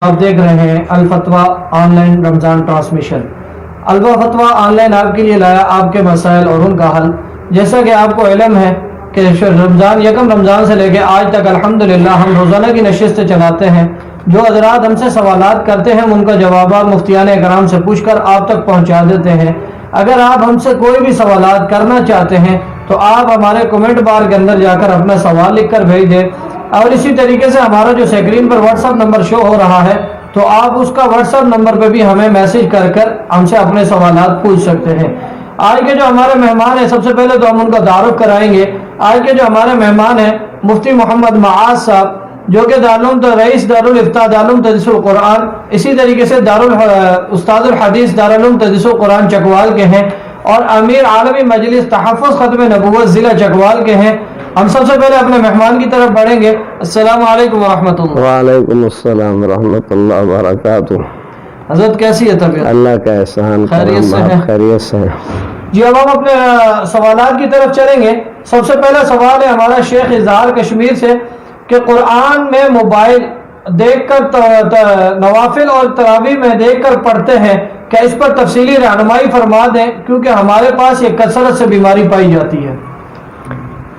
آپ دیکھ رہے ہیں الفتویٰ آن لائن رمضان ٹرانسمیشن۔ الفتویٰ آن لائن آپ کے لیے لایا آپ کے مسائل اور ان کا حل۔ جیسا کہ آپ کو علم ہے کہ رمضان یکم رمضان سے لے کے آج تک الحمدللہ ہم روزانہ کی نشستیں چلاتے ہیں۔ جو حضرات ہم سے سوالات کرتے ہیں ان کا جوابات مفتیان اکرام سے پوچھ کر آپ تک پہنچا دیتے ہیں۔ اگر آپ ہم سے کوئی بھی سوالات کرنا چاہتے ہیں تو آپ ہمارے کمنٹ بار کے اندر جا کر اپنا سوال لکھ کر بھیج دیں، اور اسی طریقے سے ہمارا جو اسکرین پر واٹس ایپ نمبر شو ہو رہا ہے تو آپ اس کا واٹس ایپ نمبر پہ بھی ہمیں میسج کر کر ہم سے اپنے سوالات پوچھ سکتے ہیں۔ آج کے جو ہمارے مہمان ہیں، سب سے پہلے تو ہم ان کا تعارف کرائیں گے۔ آج کے جو ہمارے مہمان ہیں مفتی محمد معاذ صاحب، جو کہ رئیس دارالفتاء دارالعلوم تدریس القرآن، اسی طریقے سے استاد الحدیث دارالعلوم تدریس القرآن چکوال کے ہیں، اور امیر عالمی مجلس تحفظ ختم نبوت ضلع چکوال کے ہیں۔ ہم سب سے پہلے اپنے مہمان کی طرف بڑھیں گے۔ السلام علیکم ورحمۃ اللہ۔ وعلیکم السلام ورحمۃ اللہ وبرکاتہ۔ حضرت کیسی ہے طبیعت؟ اللہ کا احسان، خیریت سے ہے؟ خیریت سے ہے۔ جی، اب ہم اپنے سوالات کی طرف چلیں گے۔ سب سے پہلا سوال ہے ہمارا شیخ اظہار کشمیر سے کہ قرآن میں موبائل دیکھ کر نوافل اور تراویح میں دیکھ کر پڑھتے ہیں، کیا اس پر تفصیلی رہنمائی فرما دیں، کیونکہ ہمارے پاس یہ کثرت سے بیماری پائی جاتی ہے۔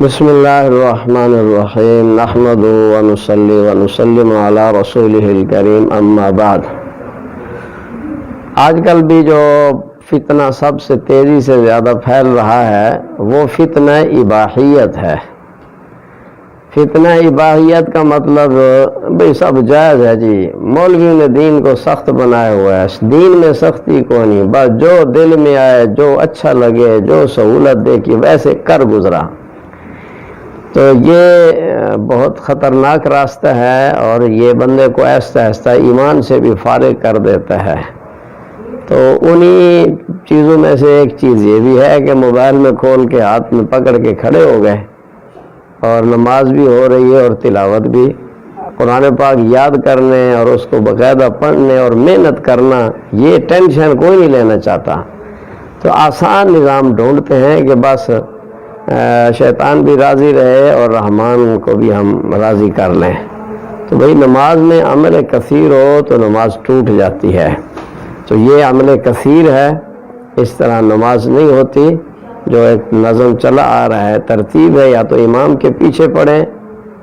بسم اللہ الرحمن الرحیم، نحمدہ ونصلی ونسلم علی رسولہ الکریم، اما بعد۔ آج کل بھی جو فتنہ سب سے تیزی سے زیادہ پھیل رہا ہے وہ فتنہ اباحیت ہے۔ فتنہ اباحیت کا مطلب بھئی سب جائز ہے جی، مولویوں نے دین کو سخت بنایا ہوا ہے، دین میں سختی کو نہیں، بس جو دل میں آئے، جو اچھا لگے، جو سہولت دیکھی ویسے کر گزرا۔ تو یہ بہت خطرناک راستہ ہے، اور یہ بندے کو آہستہ آہستہ ایمان سے بھی فارغ کر دیتا ہے۔ تو انہی چیزوں میں سے ایک چیز یہ بھی ہے کہ موبائل میں کھول کے ہاتھ میں پکڑ کے کھڑے ہو گئے، اور نماز بھی ہو رہی ہے اور تلاوت بھی، قرآن پاک یاد کرنے اور اس کو باقاعدہ پڑھنے اور محنت کرنا، یہ ٹینشن کوئی نہیں لینا چاہتا۔ تو آسان نظام ڈھونڈتے ہیں کہ بس شیطان بھی راضی رہے اور رحمان کو بھی ہم راضی کر لیں۔ تو بھئی نماز میں عمل کثیر ہو تو نماز ٹوٹ جاتی ہے، تو یہ عمل کثیر ہے، اس طرح نماز نہیں ہوتی۔ جو ایک نظم چلا آ رہا ہے، ترتیب ہے، یا تو امام کے پیچھے پڑھیں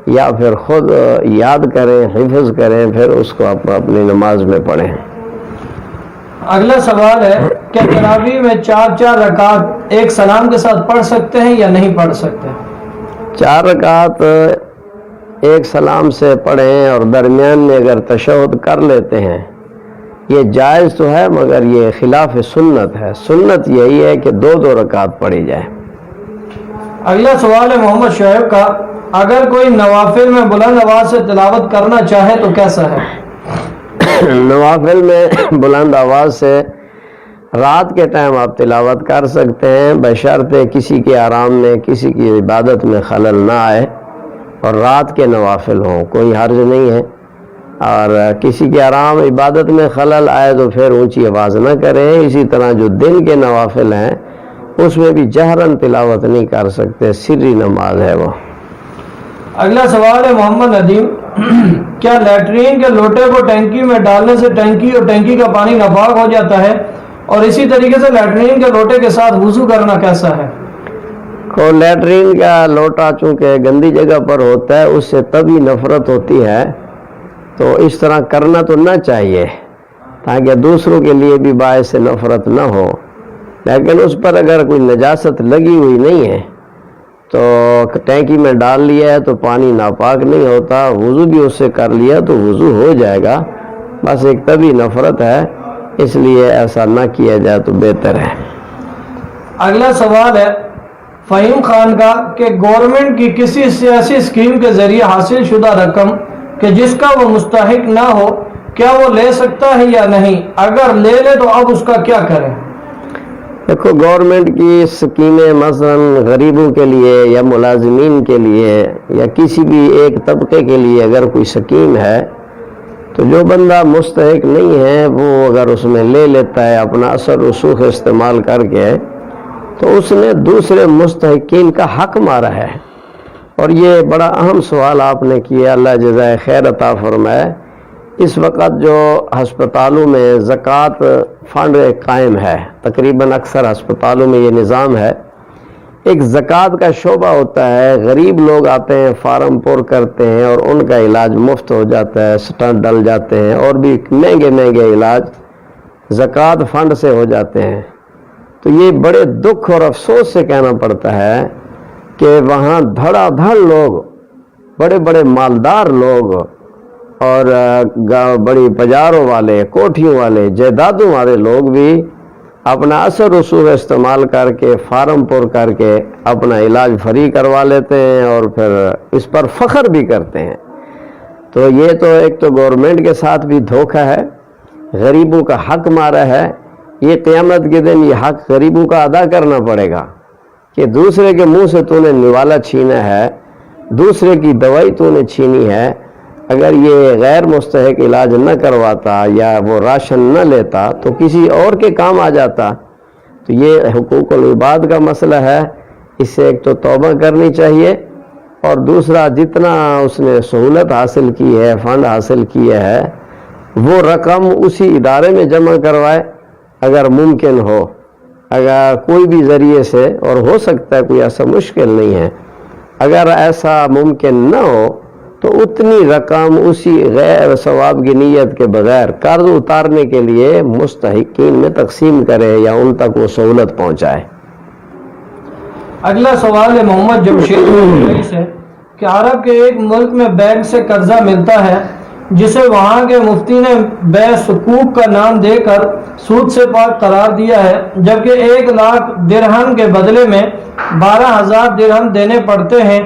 یا پھر خود یاد کریں، حفظ کریں، پھر اس کو اپنی نماز میں پڑھیں۔ اگلا سوال ہے کہ تراویح میں 4 رکعت ایک سلام کے ساتھ پڑھ سکتے ہیں یا نہیں پڑھ سکتے؟ 4 رکعت ایک سلام سے پڑھیں، اور درمیان میں اگر تشہد کر لیتے ہیں یہ جائز تو ہے، مگر یہ خلاف سنت ہے۔ سنت یہی ہے کہ 2 رکعت پڑھی جائے۔ اگلا سوال ہے محمد شعیب کا، اگر کوئی نوافل میں بلند آواز سے تلاوت کرنا چاہے تو کیسا ہے؟ نوافل میں بلند آواز سے رات کے ٹائم آپ تلاوت کر سکتے ہیں، بشرطے کسی کے آرام میں، کسی کی عبادت میں خلل نہ آئے، اور رات کے نوافل ہوں، کوئی حرج نہیں ہے۔ اور کسی کے آرام عبادت میں خلل آئے تو پھر اونچی آواز نہ کریں۔ اسی طرح جو دن کے نوافل ہیں اس میں بھی جہرن تلاوت نہیں کر سکتے، سری نماز ہے وہ۔ اگلا سوال ہے محمد ندیم، کیا لیٹرین کے لوٹے کو ٹینکی میں ڈالنے سے ٹینکی اور ٹینکی کا پانی ناپاک ہو جاتا ہے، اور اسی طریقے سے لیٹرین کے لوٹے کے ساتھ وضو کرنا کیسا ہے؟ کو لیٹرین کا لوٹا چونکہ گندی جگہ پر ہوتا ہے، اس سے تبھی نفرت ہوتی ہے، تو اس طرح کرنا تو نہ چاہیے تاکہ دوسروں کے لیے بھی باعث نفرت نہ ہو۔ لیکن اس پر اگر کوئی نجاست لگی ہوئی نہیں ہے تو ٹینکی میں ڈال لیا ہے تو پانی ناپاک نہیں ہوتا، وضو بھی اس سے کر لیا تو وضو ہو جائے گا، بس ایک طبی نفرت ہے، اس لیے ایسا نہ کیا جائے تو بہتر ہے۔ اگلا سوال ہے فہیم خان کا کہ گورنمنٹ کی کسی سیاسی اسکیم کے ذریعے حاصل شدہ رقم کہ جس کا وہ مستحق نہ ہو، کیا وہ لے سکتا ہے یا نہیں؟ اگر لے لے تو اب اس کا کیا کریں؟ دیکھو، گورنمنٹ کی اسکیمیں مثلا غریبوں کے لیے یا ملازمین کے لیے یا کسی بھی ایک طبقے کے لیے اگر کوئی اسکیم ہے تو جو بندہ مستحق نہیں ہے وہ اگر اس میں لے لیتا ہے اپنا اثر رسوخ استعمال کر کے، تو اس نے دوسرے مستحقین کا حق مارا ہے۔ اور یہ بڑا اہم سوال آپ نے کیا، اللہ جزائے خیر عطا فرمائے، اس وقت جو ہسپتالوں میں زکوٰۃ فنڈ قائم ہے، تقریباً اکثر ہسپتالوں میں یہ نظام ہے، ایک زکوٰۃ کا شعبہ ہوتا ہے، غریب لوگ آتے ہیں، فارم پر کرتے ہیں اور ان کا علاج مفت ہو جاتا ہے، سٹنٹ ڈل جاتے ہیں اور بھی مہنگے علاج زکوٰۃ فنڈ سے ہو جاتے ہیں۔ تو یہ بڑے دکھ اور افسوس سے کہنا پڑتا ہے کہ وہاں دھڑا دھڑ لوگ، بڑے بڑے مالدار لوگ اور بڑی پجاروں والے، کوٹھیوں والے، جائیدادوں والے لوگ بھی اپنا اثر رسوخ استعمال کر کے، فارم پر کر کے اپنا علاج فری کروا لیتے ہیں اور پھر اس پر فخر بھی کرتے ہیں۔ تو یہ تو ایک تو گورنمنٹ کے ساتھ بھی دھوکہ ہے، غریبوں کا حق مارا ہے۔ یہ قیامت کے دن یہ حق غریبوں کا ادا کرنا پڑے گا کہ دوسرے کے منہ سے تو نے نوالا چھینا ہے، دوسرے کی دوائی تو نے چھینی ہے۔ اگر یہ غیر مستحق علاج نہ کرواتا یا وہ راشن نہ لیتا تو کسی اور کے کام آ جاتا۔ تو یہ حقوق العباد کا مسئلہ ہے، اس سے ایک تو توبہ کرنی چاہیے، اور دوسرا جتنا اس نے سہولت حاصل کی ہے، فنڈ حاصل کیا ہے، وہ رقم اسی ادارے میں جمع کروائے اگر ممکن ہو، اگر کوئی بھی ذریعے سے، اور ہو سکتا ہے کوئی ایسا مشکل نہیں ہے۔ اگر ایسا ممکن نہ ہو تو اتنی رقم اسی غیر ثواب کی نیت کے بغیر قرض اتارنے کے لیے مستحقین میں تقسیم کرے یا ان تک وہ سہولت پہنچائے۔ اگلا سوال ہے محمد جمشید سے کہ عرب کے ایک ملک میں بینک سے قرضہ ملتا ہے جسے وہاں کے مفتی نے بے سکوک کا نام دے کر سود سے پاک قرار دیا ہے، جبکہ 1,00,000 درہم کے بدلے میں 12,000 درہم دینے پڑتے ہیں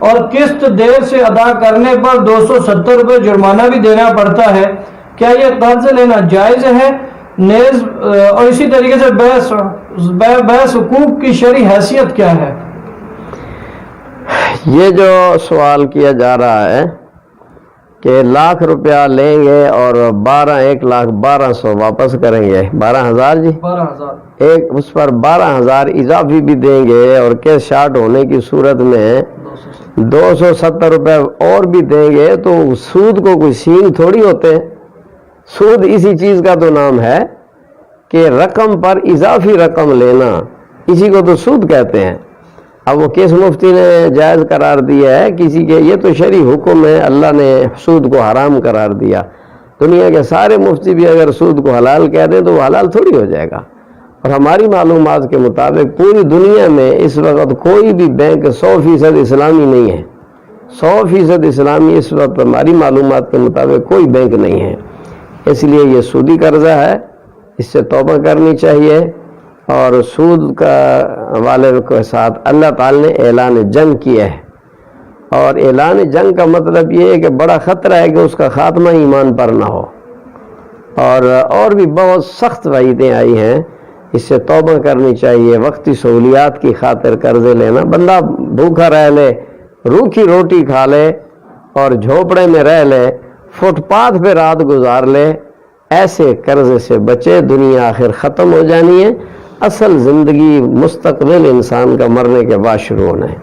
اور قسط دیر سے ادا کرنے پر 270 روپے جرمانہ بھی دینا پڑتا ہے۔ کیا یہ قرض لینا جائز ہے؟ نیز اور اسی طریقے سے بے سکوک کی شرعی حیثیت کیا ہے؟ یہ جو سوال کیا جا رہا ہے کہ 1,00,000 روپیہ لیں گے اور 1,12,00,000 واپس کریں گے، 12,000 جی، 12,000 ایک اس پر 12,000 اضافی بھی دیں گے اور کیس شارٹ ہونے کی صورت میں 270 روپے اور بھی دیں گے، تو سود کو کوئی سین تھوڑی ہوتے ہیں۔ سود اسی چیز کا تو نام ہے کہ رقم پر اضافی رقم لینا، اسی کو تو سود کہتے ہیں۔ اب وہ کس مفتی نے جائز قرار دیا ہے کسی کے؟ یہ تو شرعی حکم ہے، اللہ نے سود کو حرام قرار دیا۔ دنیا کے سارے مفتی بھی اگر سود کو حلال کہہ دیں تو وہ حلال تھوڑی ہو جائے گا۔ اور ہماری معلومات کے مطابق پوری دنیا میں اس وقت کوئی بھی بینک 100% اسلامی نہیں ہے، 100% اسلامی اس وقت ہماری معلومات کے مطابق کوئی بینک نہیں ہے۔ اس لیے یہ سودی قرضہ ہے، اس سے توبہ کرنی چاہیے، اور سود کا والے کے ساتھ اللہ تعالی نے اعلان جنگ کیا ہے، اور اعلان جنگ کا مطلب یہ ہے کہ بڑا خطرہ ہے کہ اس کا خاتمہ ایمان پر نہ ہو، اور بھی بہت سخت وعیدیں آئی ہیں۔ اس سے توبہ کرنی چاہیے۔ وقتی سہولیات کی خاطر قرضے لینا، بندہ بھوکا رہ لے، روکھی روٹی کھا لے اور جھوپڑے میں رہ لے، فٹ پاتھ پہ رات گزار لے، ایسے قرضے سے بچے۔ دنیا آخر ختم ہو جانی ہے، اصل زندگی مستقبل انسان کا مرنے کے بعد شروع ہونا ہے۔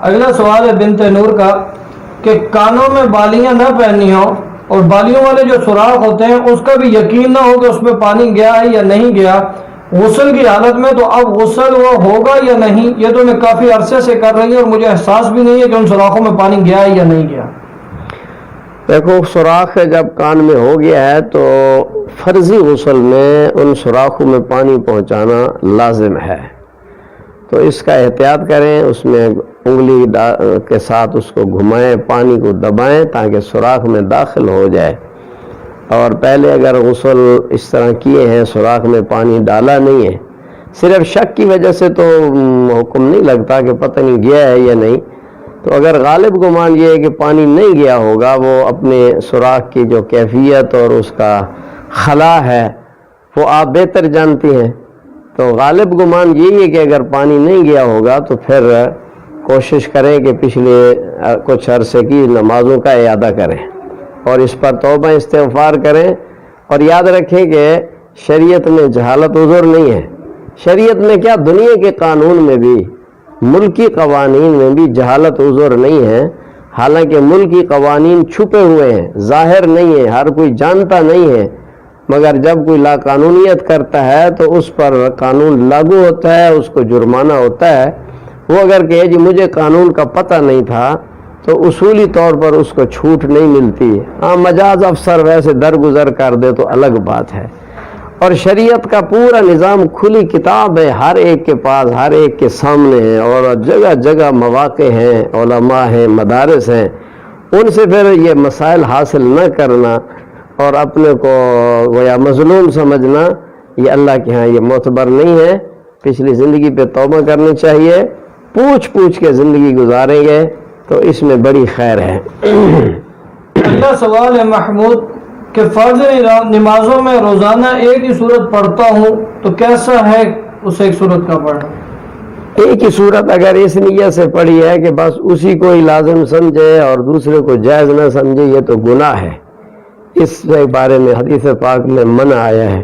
اگلا سوال ہے بنت نور کا کہ کانوں میں بالیاں نہ پہننی ہو اور بالیوں والے جو سوراخ ہوتے ہیں اس کا بھی یقین نہ ہو کہ اس میں پانی گیا ہے یا نہیں گیا، غسل کی حالت میں، تو اب غسل وہ ہوگا یا نہیں؟ یہ تو میں کافی عرصے سے کر رہی ہوں اور مجھے احساس بھی نہیں ہے کہ ان سوراخوں میں پانی گیا ہے یا نہیں گیا۔ دیکھو، سوراخ جب کان میں ہو گیا ہے تو فرضی غسل میں ان سوراخوں میں پانی پہنچانا لازم ہے، تو اس کا احتیاط کریں، اس میں انگلی کے ساتھ اس کو گھمائیں، پانی کو دبائیں تاکہ سوراخ میں داخل ہو جائے۔ اور پہلے اگر غسل اس طرح کیے ہیں، سوراخ میں پانی ڈالا نہیں ہے، صرف شک کی وجہ سے تو حکم نہیں لگتا کہ پتہ نہیں گیا ہے یا نہیں، تو اگر غالب گمان یہ ہے کہ پانی نہیں گیا ہوگا، وہ اپنے سوراخ کی جو کیفیت اور اس کا خلا ہے وہ آپ بہتر جانتی ہیں، تو غالب گمان یہی ہے کہ اگر پانی نہیں گیا ہوگا تو پھر کوشش کریں کہ پچھلے کچھ عرصے کی نمازوں کا اعادہ کریں اور اس پر توبہ استغفار کریں، اور یاد رکھیں کہ شریعت میں جہالت عذر نہیں ہے۔ شریعت میں کیا، دنیا کے قانون میں بھی، ملکی قوانین میں بھی جہالت عذر نہیں ہے۔ حالانکہ ملکی قوانین چھپے ہوئے ہیں، ظاہر نہیں ہیں، ہر کوئی جانتا نہیں ہے، مگر جب کوئی لا قانونیت کرتا ہے تو اس پر قانون لاگو ہوتا ہے، اس کو جرمانہ ہوتا ہے۔ وہ اگر کہے جی مجھے قانون کا پتہ نہیں تھا تو اصولی طور پر اس کو چھوٹ نہیں ملتی۔ ہاں مجاز افسر ویسے درگزر کر دے تو الگ بات ہے، اور شریعت کا پورا نظام کھلی کتاب ہے، ہر ایک کے پاس، ہر ایک کے سامنے ہے، اور جگہ جگہ مواقع ہیں، علماء ہیں، مدارس ہیں۔ ان سے پھر یہ مسائل حاصل نہ کرنا اور اپنے کو گویا مظلوم سمجھنا، یہ اللہ کے ہاں یہ معتبر نہیں ہے۔ پچھلی زندگی پہ توبہ کرنی چاہیے، پوچھ پوچھ کے زندگی گزاریں گے تو اس میں بڑی خیر ہے۔ اگلا سوال ہے محمود کہ فرض نمازوں میں روزانہ ایک ہی صورت پڑھتا ہوں تو کیسا ہے اسے ایک صورت کا پڑھنا؟ ایک ہی صورت اگر اس نیت سے پڑھی ہے کہ بس اسی کو ہی لازم سمجھے اور دوسرے کو جائز نہ سمجھے، یہ تو گناہ ہے، اس کے بارے میں حدیث پاک میں منع آیا ہے۔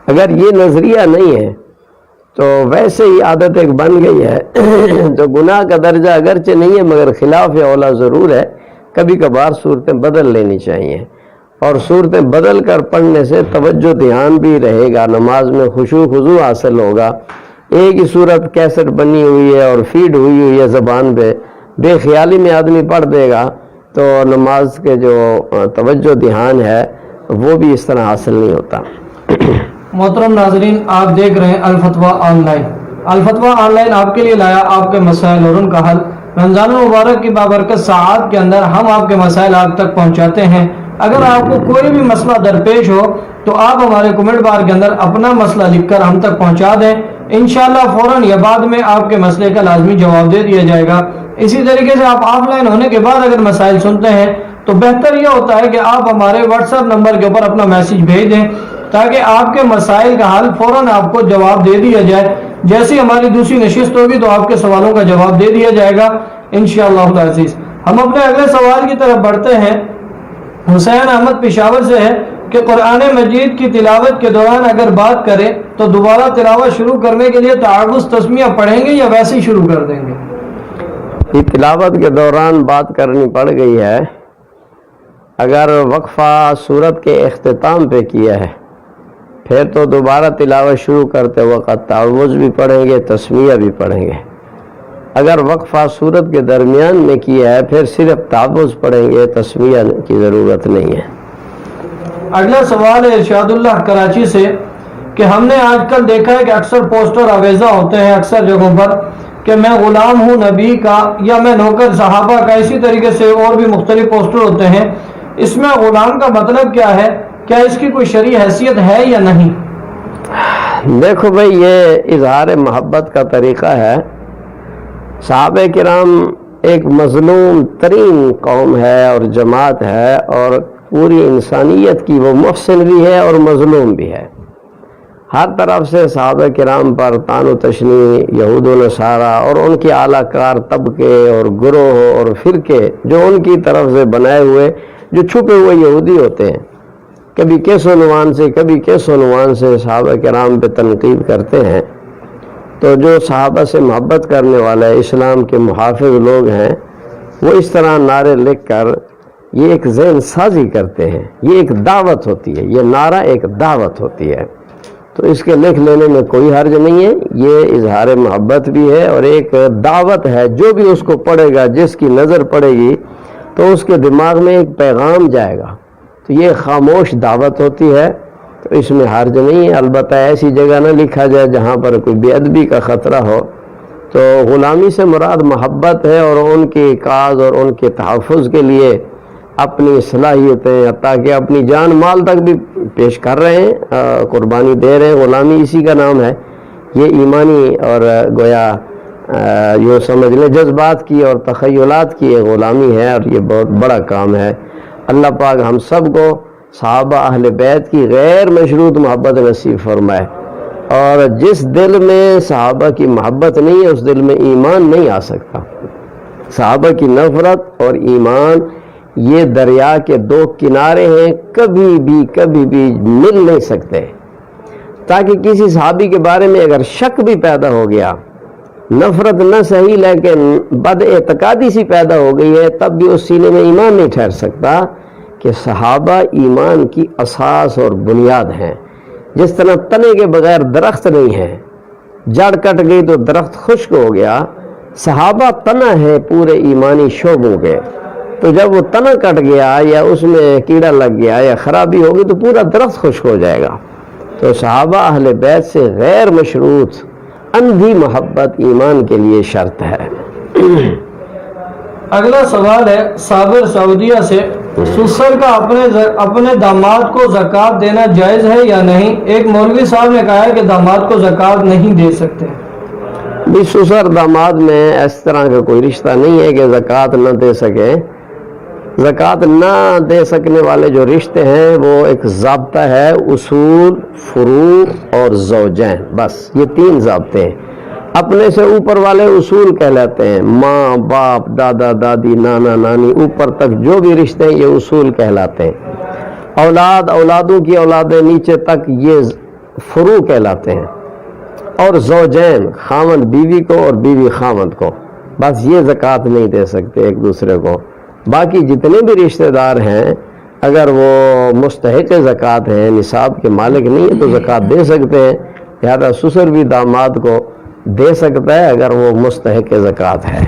اگر یہ نظریہ نہیں ہے تو ویسے ہی عادت ایک بن گئی ہے تو گناہ کا درجہ اگرچہ نہیں ہے مگر خلاف اولا ضرور ہے۔ کبھی کبھار صورتیں بدل لینی چاہیے، اور صورتیں بدل کر پڑھنے سے توجہ دھیان بھی رہے گا، نماز میں خشوع خضوع حاصل ہوگا۔ ایک ہی صورت کیسٹ بنی ہوئی ہے اور فیڈ ہوئی ہوئی ہے زبان پہ، بے خیالی میں آدمی پڑھ دے گا تو نماز کے جو توجہ دھیان ہے وہ بھی اس طرح حاصل نہیں ہوتا۔ محترم ناظرین، آپ دیکھ رہے ہیں الفتویٰ آن لائن۔ الفتویٰ آن لائن آپ کے لیے لایا آپ کے مسائل اور ان کا حل۔ رمضان المبارک کی بابرکت ساعات کے اندر ہم آپ کے مسائل آپ تک پہنچاتے ہیں۔ اگر آپ کو کوئی بھی مسئلہ درپیش ہو تو آپ ہمارے کمنٹ بار کے اندر اپنا مسئلہ لکھ کر ہم تک پہنچا دیں، انشاءاللہ فوراً یا بعد میں آپ کے مسئلے کا لازمی جواب دے دیا جائے گا۔ اسی طریقے سے آپ آف لائن ہونے کے بعد اگر مسائل سنتے ہیں تو بہتر یہ ہوتا ہے کہ آپ ہمارے واٹس ایپ نمبر کے اوپر اپنا میسیج بھیج دیں تاکہ آپ کے مسائل کا حل فوراً آپ کو جواب دے دیا جائے۔ جیسی ہماری دوسری نشست ہوگی تو آپ کے سوالوں کا جواب دے دیا جائے گا انشاءاللہ العزیز۔ ہم اپنے اگلے سوال کی طرف بڑھتے ہیں۔ حسین احمد پشاور سے ہے کہ قرآن مجید کی تلاوت کے دوران اگر بات کریں تو دوبارہ تلاوت شروع کرنے کے لیے تعاوض تسمیہ پڑھیں گے یا ویسے ہی شروع کر دیں گے؟ یہ تلاوت کے دوران بات کرنی پڑ گئی ہے، اگر وقفہ صورت کے اختتام پہ کیا ہے پھر تو دوبارہ تلاوت شروع کرتے وقت تعوذ بھی پڑھیں گے، تسمیہ بھی پڑھیں گے۔ اگر وقفہ صورت کے درمیان میں کیا ہے پھر صرف تعوذ پڑھیں گے، تسمیہ کی ضرورت نہیں ہے۔ اگلا سوال ہے ارشاد اللہ کراچی سے کہ ہم نے آج کل دیکھا ہے کہ اکثر پوسٹر آویزہ ہوتے ہیں اکثر جگہوں پر کہ میں غلام ہوں نبی کا یا میں نوکر صحابہ کا، اسی طریقے سے اور بھی مختلف پوسٹر ہوتے ہیں۔ اس میں غلام کا مطلب کیا ہے؟ کیا اس کی کوئی شرعی حیثیت ہے یا نہیں؟ دیکھو بھئی، یہ اظہار محبت کا طریقہ ہے۔ صحابہ کرام ایک مظلوم ترین قوم ہے اور جماعت ہے، اور پوری انسانیت کی وہ محسن بھی ہے اور مظلوم بھی ہے۔ ہر طرف سے صحابہ کرام پر طعن و تشنیع یہود و نصارہ اور ان کے اعلیٰ کار طبقے اور گروہ اور فرقے جو ان کی طرف سے بنائے ہوئے جو چھپے ہوئے یہودی ہوتے ہیں، کبھی کس عنوان سے کبھی کس عنوان سے صحابہ کرام پہ تنقید کرتے ہیں۔ تو جو صحابہ سے محبت کرنے والے اسلام کے محافظ لوگ ہیں وہ اس طرح نعرے لکھ کر یہ ایک ذہن سازی کرتے ہیں، یہ ایک دعوت ہوتی ہے، یہ نعرہ ایک دعوت ہوتی ہے، تو اس کے لکھ لینے میں کوئی حرج نہیں ہے۔ یہ اظہار محبت بھی ہے اور ایک دعوت ہے، جو بھی اس کو پڑھے گا، جس کی نظر پڑے گی تو اس کے دماغ میں ایک پیغام جائے گا، تو یہ خاموش دعوت ہوتی ہے، تو اس میں حرج نہیں ہے۔ البتہ ایسی جگہ نہ لکھا جائے جہاں پر کوئی بے ادبی کا خطرہ ہو۔ تو غلامی سے مراد محبت ہے اور ان کے کاز اور ان کے تحفظ کے لیے اپنی صلاحیتیں تاکہ اپنی جان مال تک بھی پیش کر رہے ہیں، قربانی دے رہے ہیں۔ غلامی اسی کا نام ہے۔ یہ ایمانی اور گویا یہ سمجھ لیں جذبات کی اور تخیلات کی غلامی ہے، اور یہ بہت بڑا کام ہے۔ اللہ پاک ہم سب کو صحابہ اہل بیت کی غیر مشروط محبت نصیب فرمائے، اور جس دل میں صحابہ کی محبت نہیں ہے اس دل میں ایمان نہیں آ سکتا۔ صحابہ کی نفرت اور ایمان یہ دریا کے دو کنارے ہیں، کبھی بھی مل نہیں سکتے۔ تاکہ کسی صحابی کے بارے میں اگر شک بھی پیدا ہو گیا نفرت نہ صحیح لیکن بد اعتقادی سی پیدا ہو گئی ہے، تب بھی اس سینے میں ایمان نہیں ٹھہر سکتا کہ صحابہ ایمان کی اساس اور بنیاد ہیں۔ جس طرح تنے کے بغیر درخت نہیں ہے، جڑ کٹ گئی تو درخت خشک ہو گیا، صحابہ تنا ہے پورے ایمانی شعبوں کے، تو جب وہ تنا کٹ گیا یا اس میں کیڑا لگ گیا یا خرابی ہوگی تو پورا درخت خشک ہو جائے گا۔ تو صحابہ اہل بیت سے غیر مشروط اندھی محبت ایمان کے لیے شرط ہے۔ اگلا سوال ہے صابر سعودیہ سے، سسر کا اپنے داماد کو زکوٰۃ دینا جائز ہے یا نہیں؟ ایک مولوی صاحب نے کہا ہے کہ داماد کو زکوٰۃ نہیں دے سکتے۔ بھی سسر داماد میں اس طرح کا کوئی رشتہ نہیں ہے کہ زکوٰۃ نہ دے سکے۔ زکوٰۃ نہ دے سکنے والے جو رشتے ہیں وہ ایک ضابطہ ہے، اصول، فروع اور زوجین، بس یہ تین ضابطے ہیں۔ اپنے سے اوپر والے اصول کہلاتے ہیں، ماں باپ دادا دادی نانا نانی اوپر تک جو بھی رشتے ہیں یہ اصول کہلاتے ہیں۔ اولاد اولادوں کی اولادیں نیچے تک یہ فروع کہلاتے ہیں، اور زوجین خاوند بیوی کو اور بیوی خاوند کو، بس یہ زکوٰۃ نہیں دے سکتے ایک دوسرے کو۔ باقی جتنے بھی رشتہ دار ہیں اگر وہ مستحق زکوٰۃ ہیں، نصاب کے مالک نہیں ہیں تو زکوٰۃ دے سکتے ہیں، لہذا سسر بھی داماد کو دے سکتا ہے اگر وہ مستحق زکوٰۃ ہے۔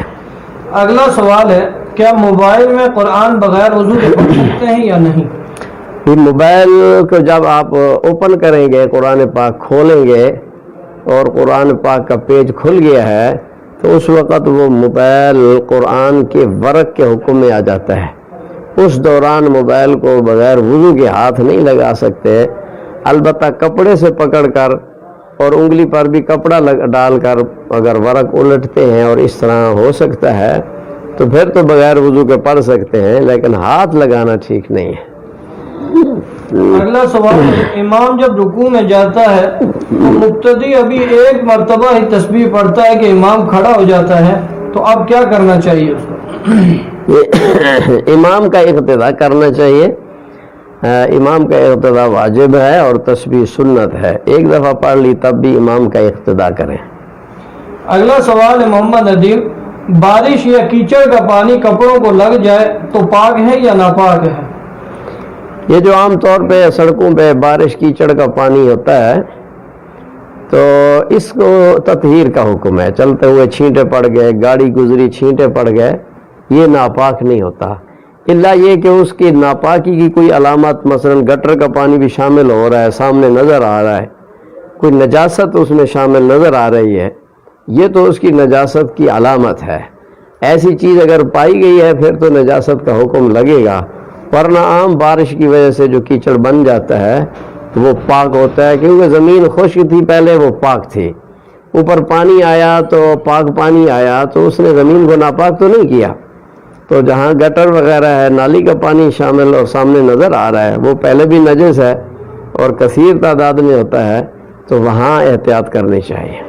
اگلا سوال ہے کیا موبائل میں قرآن بغیر وضو کے پڑھ سکتے ہیں یا نہیں؟ پھر موبائل کو جب آپ اوپن کریں گے، قرآن پاک کھولیں گے اور قرآن پاک کا پیج کھل گیا ہے تو اس وقت وہ موبائل قرآن کے ورق کے حکم میں آ جاتا ہے۔ اس دوران موبائل کو بغیر وضو کے ہاتھ نہیں لگا سکتے، البتہ کپڑے سے پکڑ کر اور انگلی پر بھی کپڑا ڈال کر اگر ورق الٹتے ہیں اور اس طرح ہو سکتا ہے تو پھر تو بغیر وضو کے پڑھ سکتے ہیں، لیکن ہاتھ لگانا ٹھیک نہیں ہے۔ اگلا سوال ہے امام جب رکوع میں جاتا ہے تو مقتدی ابھی ایک مرتبہ ہی تسبیح پڑھتا ہے کہ امام کھڑا ہو جاتا ہے، تو اب کیا کرنا چاہیے اس کو؟ امام کا اقتداء کرنا چاہیے، امام کا اقتداء واجب ہے اور تسبیح سنت ہے، ایک دفعہ پڑھ لی تب بھی امام کا اقتداء کریں۔ اگلا سوال ہے محمد ندیم، بارش یا کیچڑ کا پانی کپڑوں کو لگ جائے تو پاک ہے یا ناپاک ہے؟ یہ جو عام طور پہ سڑکوں پہ بارش کیچڑ کا پانی ہوتا ہے تو اس کو تطہیر کا حکم ہے، چلتے ہوئے چھینٹے پڑ گئے، گاڑی گزری چھینٹے پڑ گئے، یہ ناپاک نہیں ہوتا، الا یہ کہ اس کی ناپاکی کی کوئی علامت، مثلا گٹر کا پانی بھی شامل ہو رہا ہے، سامنے نظر آ رہا ہے، کوئی نجاست اس میں شامل نظر آ رہی ہے، یہ تو اس کی نجاست کی علامت ہے۔ ایسی چیز اگر پائی گئی ہے پھر تو نجاست کا حکم لگے گا، ورنہ عام بارش کی وجہ سے جو کیچڑ بن جاتا ہے تو وہ پاک ہوتا ہے، کیونکہ زمین خشک تھی پہلے، وہ پاک تھی، اوپر پانی آیا تو پاک پانی آیا تو اس نے زمین کو ناپاک تو نہیں کیا، تو جہاں گٹر وغیرہ ہے، نالی کا پانی شامل اور سامنے نظر آ رہا ہے وہ پہلے بھی نجس ہے اور کثیر تعداد میں ہوتا ہے، تو وہاں احتیاط کرنی چاہیے۔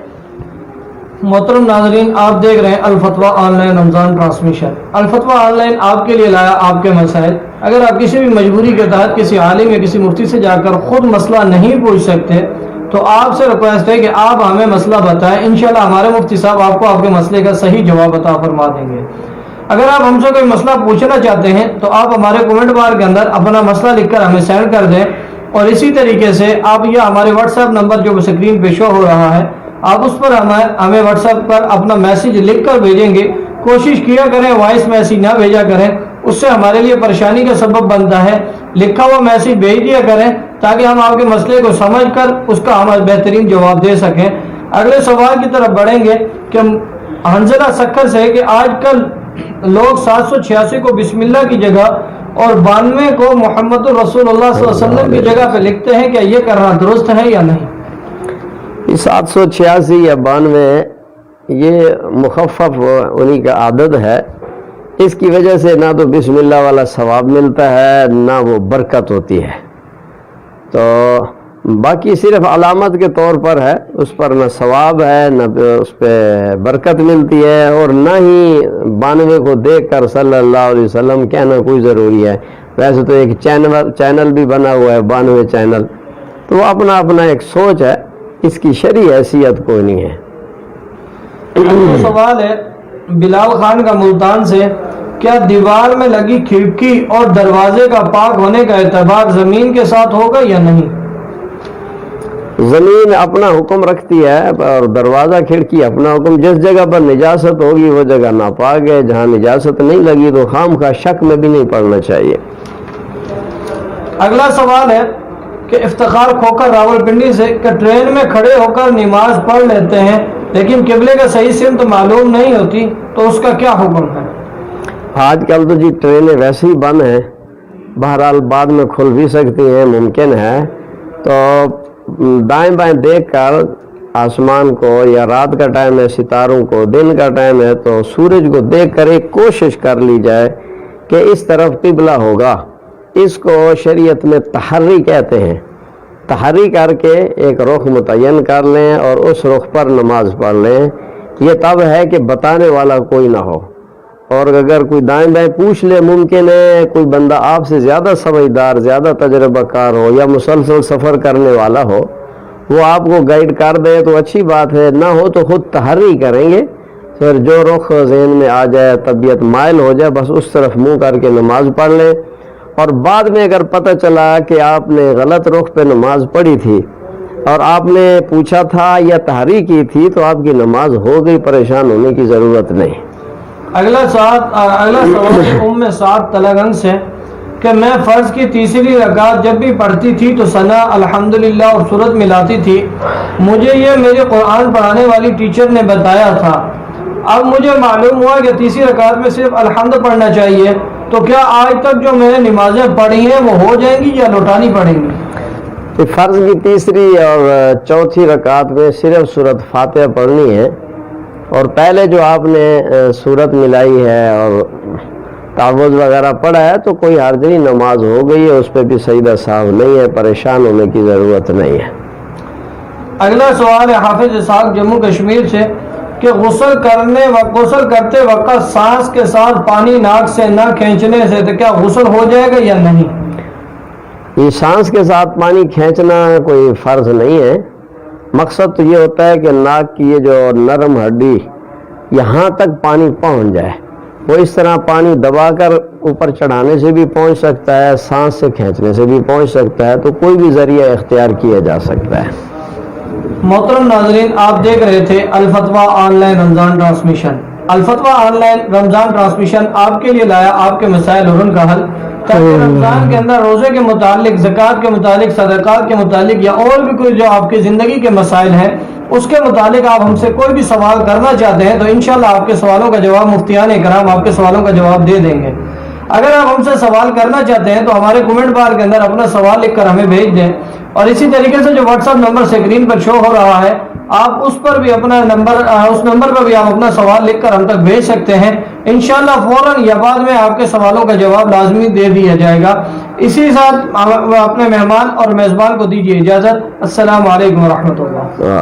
محترم ناظرین، آپ دیکھ رہے ہیں الفتویٰ آن لائن رمضان ٹرانسمیشن۔ الفتویٰ آن لائن آپ کے لیے لایا آپ کے مسائل۔ اگر آپ کسی بھی مجبوری کے تحت کسی عالم یا کسی مفتی سے جا کر خود مسئلہ نہیں پوچھ سکتے تو آپ سے ریکویسٹ ہے کہ آپ ہمیں مسئلہ بتائیں، انشاءاللہ ہمارے مفتی صاحب آپ کو آپ کے مسئلے کا صحیح جواب عطا فرما دیں گے۔ اگر آپ ہم سے کوئی مسئلہ پوچھنا چاہتے ہیں تو آپ ہمارے کومنٹ بار کے اندر اپنا مسئلہ لکھ کر ہمیں سینڈ کر دیں، اور اسی طریقے سے آپ یہ ہمارے واٹس ایپ نمبر جو اسکرین پہ شو ہو رہا ہے آپ اس پر ہمیں واٹس ایپ پر اپنا میسیج لکھ کر بھیجیں گے۔ کوشش کیا کریں وائس میسیج نہ بھیجا کریں، اس سے ہمارے لیے پریشانی کا سبب بنتا ہے۔ لکھا ہوا میسیج بھیج دیا کریں تاکہ ہم آپ کے مسئلے کو سمجھ کر اس کا ہم بہترین جواب دے سکیں۔ اگلے سوال کی طرف بڑھیں گے کہ حنزلہ سکھر سے کہ آج کل لوگ 786 کو بسم اللہ کی جگہ اور 92 کو محمد رسول اللہ صلی اللہ علیہ وسلم کی جگہ پہ لکھتے ہیں، کیا یہ کرنا درست ہے یا نہیں؟ 786 یا 92 یہ مخفف انہی کا عدد ہے، اس کی وجہ سے نہ تو بسم اللہ والا ثواب ملتا ہے نہ وہ برکت ہوتی ہے، تو باقی صرف علامت کے طور پر ہے، اس پر نہ ثواب ہے نہ اس پہ برکت ملتی ہے، اور نہ ہی 92 کو دیکھ کر صلی اللہ علیہ وسلم کہنا کوئی ضروری ہے۔ ویسے تو ایک چینل بھی بنا ہوا ہے 92 چینل، تو وہ اپنا ایک سوچ ہے، اس کی شرعی حیثیت کوئی نہیں ہے۔ تو سوال ہے بلال خان کا ملتان سے، کیا دیوار میں لگی کھڑکی اور دروازے کا پاک ہونے کا اعتبار زمین کے ساتھ ہوگا یا نہیں؟ زمین اپنا حکم رکھتی ہے اور دروازہ کھڑکی اپنا حکم. جس جگہ پر نجاست ہوگی وہ جگہ ناپاک ہے. جہاں نجاست نہیں لگی تو خام کا شک میں بھی نہیں پڑنا چاہیے. اگلا سوال ہے کہ افتخار کھوکر راولپنڈی سے، کہ ٹرین میں کھڑے ہو کر نماز پڑھ لیتے ہیں لیکن قبلے کا صحیح سمت معلوم نہیں ہوتی تو اس کا کیا حکم ہے؟ آج کل تو جی ٹرینیں ویسے ہی بند ہیں، بہرحال بعد میں کھل بھی سکتی ہیں، ممکن ہے. تو دائیں بائیں دیکھ کر آسمان کو، یا رات کا ٹائم ہے ستاروں کو، دن کا ٹائم ہے تو سورج کو دیکھ کر ایک کوشش کر لی جائے کہ اس طرف قبلہ ہوگا. اس کو شریعت میں تحری کہتے ہیں. تحری کر کے ایک رخ متعین کر لیں اور اس رخ پر نماز پڑھ لیں. یہ تب ہے کہ بتانے والا کوئی نہ ہو، اور اگر کوئی دائیں بائیں پوچھ لے، ممکن ہے کوئی بندہ آپ سے زیادہ سمجھدار، زیادہ تجربہ کار ہو یا مسلسل سفر کرنے والا ہو، وہ آپ کو گائیڈ کر دے تو اچھی بات ہے. نہ ہو تو خود تحری کریں گے. پھر جو رخ ذہن میں آ جائے، طبیعت مائل ہو جائے، بس اس طرف منہ کر کے نماز پڑھ لیں. اور بعد میں اگر پتہ چلا کہ آپ نے غلط رخ پہ نماز پڑھی تھی اور آپ نے پوچھا تھا یا تحری کی تھی تو آپ کی نماز ہو گئی، پریشان ہونے کی ضرورت نہیں. اگلا سوال ام سعد تلگنگ سے، کہ میں فرض کی تیسری رکعت جب بھی پڑھتی تھی تو ثنا، الحمدللہ اور سورت ملاتی تھی. مجھے یہ میرے قرآن پڑھانے والی ٹیچر نے بتایا تھا. اب مجھے معلوم ہوا کہ تیسری رکعت میں صرف الحمد پڑھنا چاہیے، تو کیا آج تک جو میں نے نمازیں پڑھی ہیں وہ ہو جائیں گی یا لوٹانی پڑیں گی؟ فرض کی تیسری اور چوتھی رکعت میں صرف سورت فاتحہ پڑھنی ہے، اور پہلے جو آپ نے سورت ملائی ہے اور تعوذ وغیرہ پڑھا ہے تو کوئی حرج نہیں، نماز ہو گئی ہے، اس پہ بھی سجدہ سہو نہیں ہے، پریشان ہونے کی ضرورت نہیں ہے. اگلا سوال ہے حافظ اسحاق جموں کشمیر سے، کہ غسل کرتے وقت سانس کے ساتھ پانی ناک سے نہ کھینچنے سے تو کیا غسل ہو جائے گا یا نہیں؟ یہ سانس کے ساتھ پانی کھینچنا کوئی فرض نہیں ہے. مقصد تو یہ ہوتا ہے کہ ناک کی یہ جو نرم ہڈی یہاں تک پانی پہنچ جائے. وہ اس طرح پانی دبا کر اوپر چڑھانے سے بھی پہنچ سکتا ہے، سانس سے کھینچنے سے بھی پہنچ سکتا ہے، تو کوئی بھی ذریعہ اختیار کیا جا سکتا ہے. محترم ناظرین، آپ دیکھ رہے تھے الفتویٰ آن لائن رمضان ٹرانسمیشن. الفتویٰ آن لائن رمضان ٹرانسمیشن آپ کے لیے لایا آپ کے مسائل اور ان کا حل، تاکہ رمضان کے اندر روزے کے متعلق، زکوٰۃ کے متعلق، صدقات کے متعلق یا اور بھی کوئی جو آپ کی زندگی کے مسائل ہیں اس کے متعلق آپ ہم سے کوئی بھی سوال کرنا چاہتے ہیں تو انشاءاللہ آپ کے سوالوں کا جواب مفتیان کرام آپ کے سوالوں کا جواب دے دیں گے. اگر آپ ہم سے سوال کرنا چاہتے ہیں تو ہمارے کومنٹ بار کے اندر اپنا سوال لکھ کر ہمیں بھیج دیں، اور اسی طریقے سے جو واٹس ایپ نمبر اسکرین پر شو ہو رہا ہے آپ اس پر بھی اپنا اس نمبر پر بھی آپ اپنا سوال لکھ کر ہم تک بھیج سکتے ہیں. انشاءاللہ فوراً یا بعد میں آپ کے سوالوں کا جواب لازمی دے دیا جائے گا. اسی ساتھ اپنے مہمان اور میزبان کو دیجیے اجازت. السلام علیکم ورحمۃ اللہ.